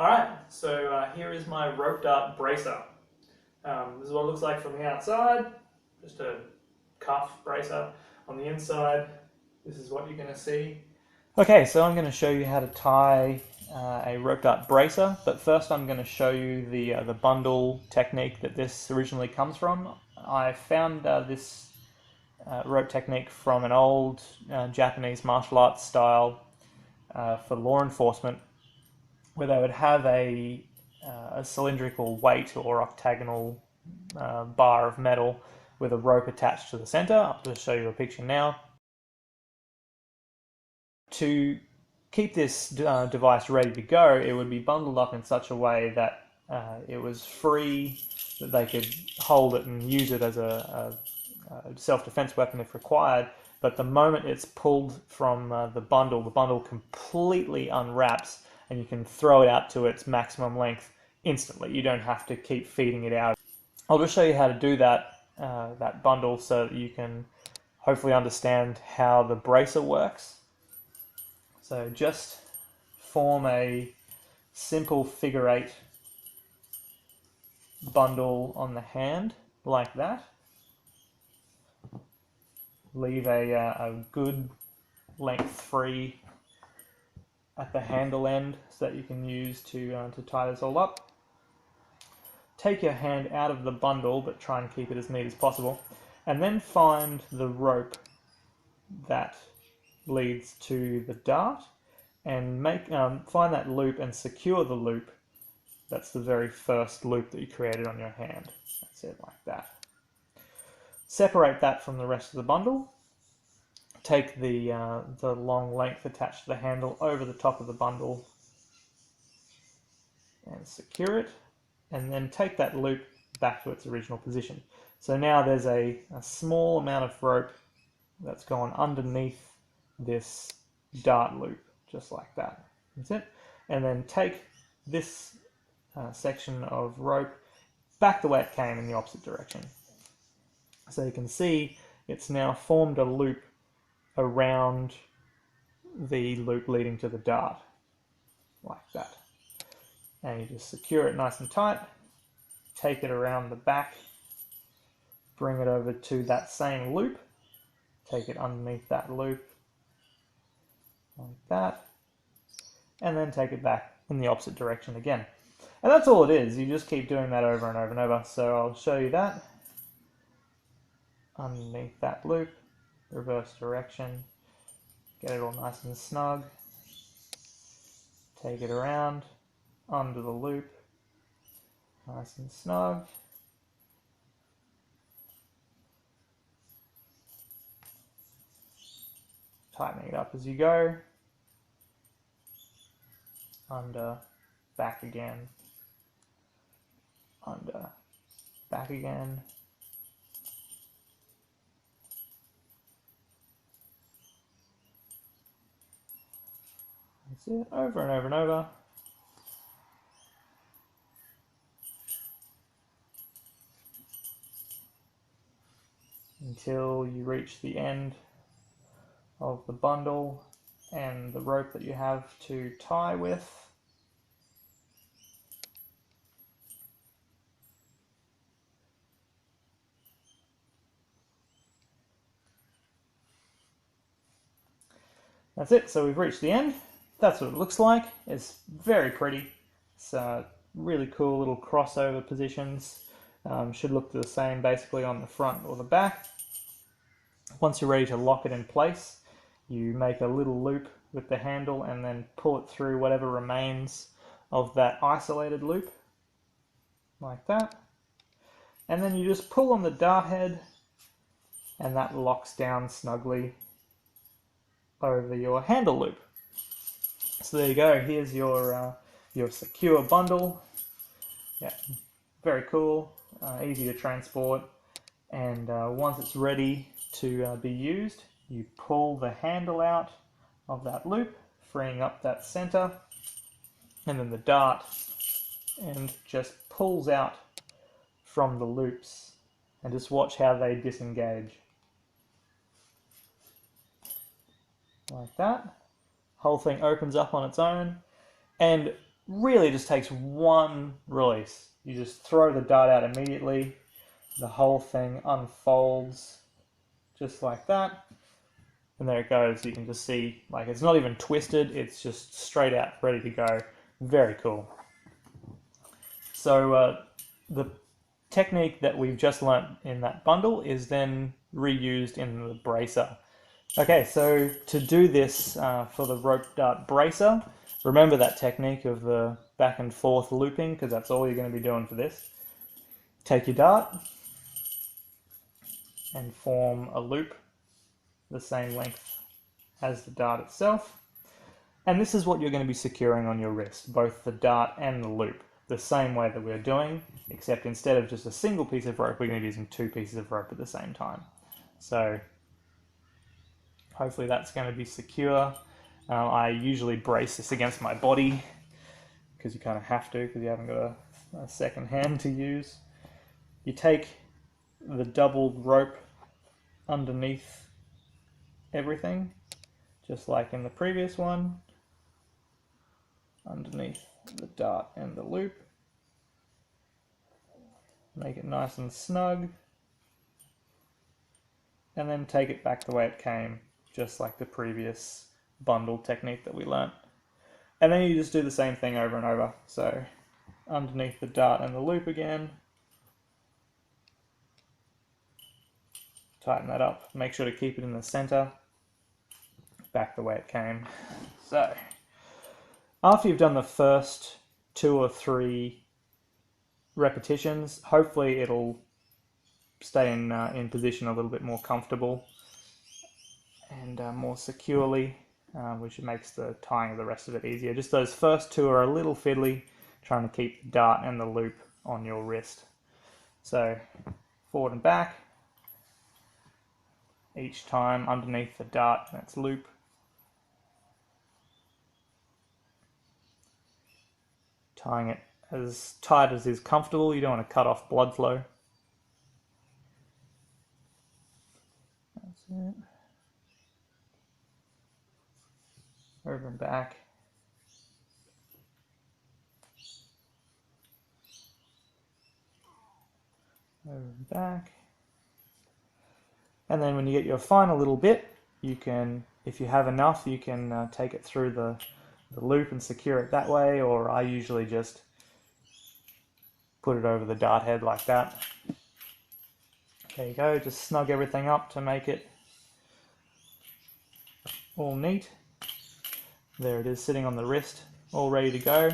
Alright, so here is my rope dart bracer. This is what it looks like from the outside, just a cuff bracer. On the inside, this is what you're going to see. Okay, so I'm going to show you how to tie a rope dart bracer, but first I'm going to show you the bundle technique that this originally comes from. I found this rope technique from an old Japanese martial arts style for law enforcement, where they would have a cylindrical weight or octagonal bar of metal with a rope attached to the center. I'll just show you a picture now. To keep this device ready to go, it would be bundled up in such a way that it was free, that they could hold it and use it as a self-defense weapon if required. But the moment it's pulled from the bundle completely unwraps and you can throw it out to its maximum length instantly. You don't have to keep feeding it out. I'll just show you how to do that, that bundle, so that you can hopefully understand how the bracer works. So just form a simple figure 8 bundle on the hand, like that. Leave a good length free at the handle end so that you can use to tie this all up. Take your hand out of the bundle, but try and keep it as neat as possible, and then find the rope that leads to the dart and find that loop and secure the loop. That's the very first loop that you created on your hand. That's it, like that. Separate that from the rest of the bundle. Take the long length attached to the handle over the top of the bundle and secure it, and then take that loop back to its original position. So now there's a small amount of rope that's gone underneath this dart loop, just like that. That's it. And then take this section of rope back the way it came in the opposite direction. So you can see it's now formed a loop around the loop leading to the dart, like that. And you just secure it nice and tight, take it around the back, bring it over to that same loop, take it underneath that loop, like that, and then take it back in the opposite direction again. And that's all it is. You just keep doing that over and over and over. So I'll show you that. Underneath that loop, reverse direction, get it all nice and snug, take it around, under the loop, nice and snug, tightening it up as you go, under, back again, under, back again. That's it, over and over and over. Until you reach the end of the bundle and the rope that you have to tie with. That's it, so we've reached the end. That's what it looks like. It's very pretty. It's really cool little crossover positions. Should look the same basically on the front or the back. Once you're ready to lock it in place, you make a little loop with the handle and then pull it through whatever remains of that isolated loop, like that. And then you just pull on the dart head and that locks down snugly over your handle loop. So there you go, here's your secure bundle. Yeah, very cool, easy to transport, and once it's ready to be used, you pull the handle out of that loop, freeing up that center, and then the dart and just pulls out from the loops, and just watch how they disengage. Like that. Whole thing opens up on its own, and really just takes one release. You just throw the dart out immediately. The whole thing unfolds just like that. And there it goes. You can just see, like, it's not even twisted. It's just straight out, ready to go. Very cool. So the technique that we've just learnt in that bundle is then reused in the bracer. Okay, so to do this for the rope dart bracer, remember that technique of the back and forth looping, because that's all you're going to be doing for this. Take your dart and form a loop the same length as the dart itself. And this is what you're going to be securing on your wrist, both the dart and the loop, the same way that we're doing, except instead of just a single piece of rope, we're going to be using 2 pieces of rope at the same time. So hopefully that's going to be secure. I usually brace this against my body, because you kind of have to, because you haven't got a second hand to use. You take the doubled rope underneath everything, just like in the previous one, underneath the dart and the loop. Make it nice and snug, and then take it back the way it came, just like the previous bundle technique that we learnt. And then you just do the same thing over and over. So underneath the dart and the loop again, tighten that up, make sure to keep it in the center, back the way it came. So after you've done the first 2 or 3 repetitions, hopefully it'll stay in position a little bit more comfortable and more securely, which makes the tying of the rest of it easier. Just those first 2 are a little fiddly, trying to keep the dart and the loop on your wrist. So forward and back, each time underneath the dart and its loop. Tying it as tight as is comfortable. You don't want to cut off blood flow. That's it. Over and back. Over and back. And then when you get your final little bit, you can, if you have enough, you can take it through the loop and secure it that way, or I usually just put it over the dart head like that. There you go, just snug everything up to make it all neat. There it is, sitting on the wrist, all ready to go.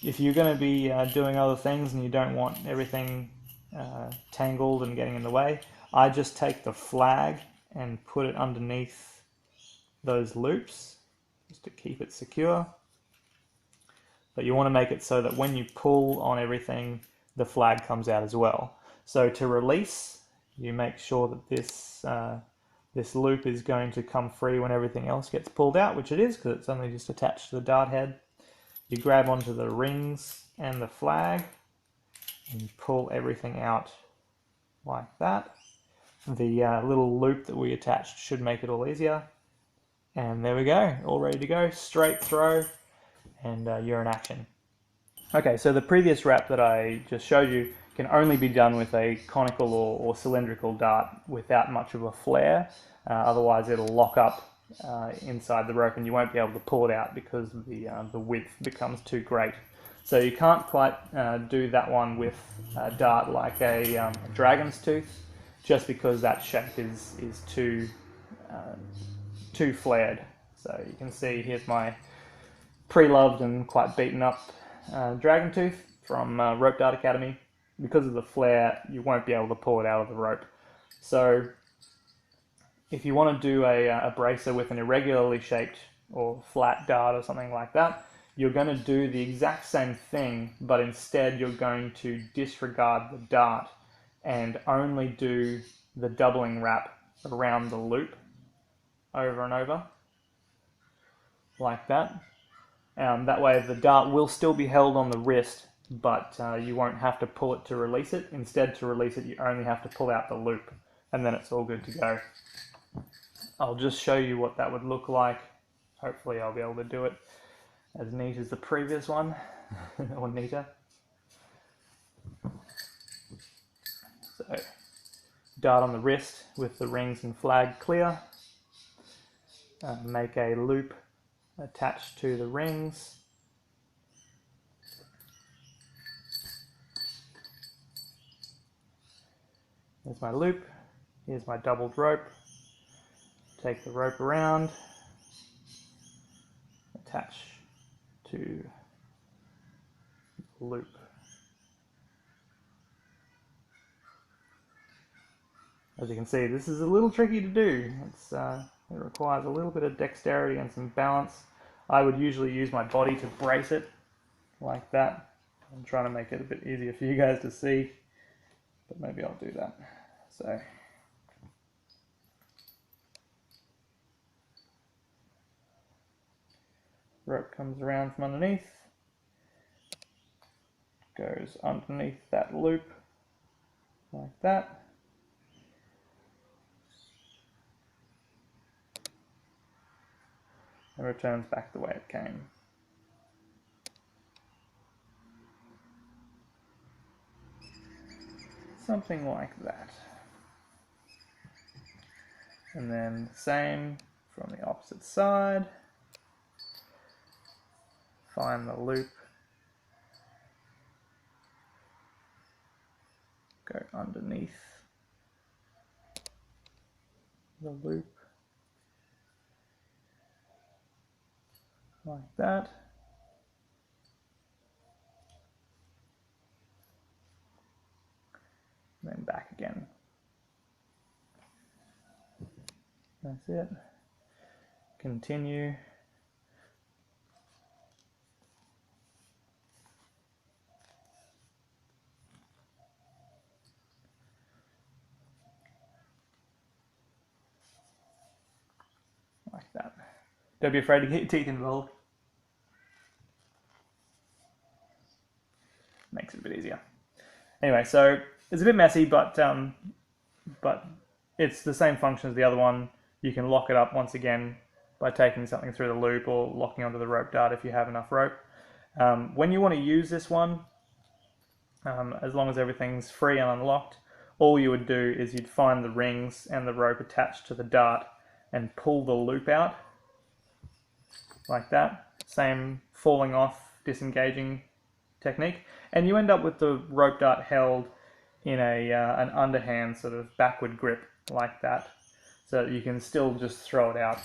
If you're going to be doing other things and you don't want everything tangled and getting in the way, I just take the flag and put it underneath those loops just to keep it secure. But you want to make it so that when you pull on everything, the flag comes out as well. So to release, you make sure that this loop is going to come free when everything else gets pulled out, which it is, because it's only just attached to the dart head. You grab onto the rings and the flag and you pull everything out like that. The little loop that we attached should make it all easier. And there we go, all ready to go, straight throw, and you're in action. Okay, so the previous wrap that I just showed you can only be done with a conical or cylindrical dart without much of a flare. Otherwise it'll lock up inside the rope and you won't be able to pull it out because the width becomes too great. So you can't quite do that one with a dart like a dragon's tooth, just because that shape is too flared. So you can see here's my pre-loved and quite beaten up dragon tooth from Rope Dart Academy. Because of the flare, you won't be able to pull it out of the rope. So if you want to do a bracer with an irregularly shaped or flat dart or something like that, you're going to do the exact same thing, but instead you're going to disregard the dart and only do the doubling wrap around the loop over and over, like that. That way the dart will still be held on the wrist, but you won't have to pull it to release it. Instead, to release it, you only have to pull out the loop, and then it's all good to go. I'll just show you what that would look like. Hopefully I'll be able to do it. as neat as the previous one, or neater. So, dart on the wrist with the rings and flag clear. Make a loop attached to the rings. There's my loop. Here's my doubled rope. Take the rope around, attach to the loop. As you can see, this is a little tricky to do. It requires a little bit of dexterity and some balance. I would usually use my body to brace it like that. I'm trying to make it a bit easier for you guys to see, but maybe I'll do that. So, rope comes around from underneath, goes underneath that loop like that. And returns back the way it came. Something like that. And then same from the opposite side. Find the loop. Go underneath the loop. Like that. And then back again. That's it. Continue. Like that. Don't be afraid to get your teeth involved. Makes it a bit easier. Anyway, so it's a bit messy, but it's the same function as the other one. You can lock it up once again by taking something through the loop or locking onto the rope dart if you have enough rope. When you want to use this one, as long as everything's free and unlocked, all you would do is you'd find the rings and the rope attached to the dart and pull the loop out like that. Same falling off, disengaging technique, and you end up with the rope dart held in an underhand sort of backward grip like that, so that you can still just throw it out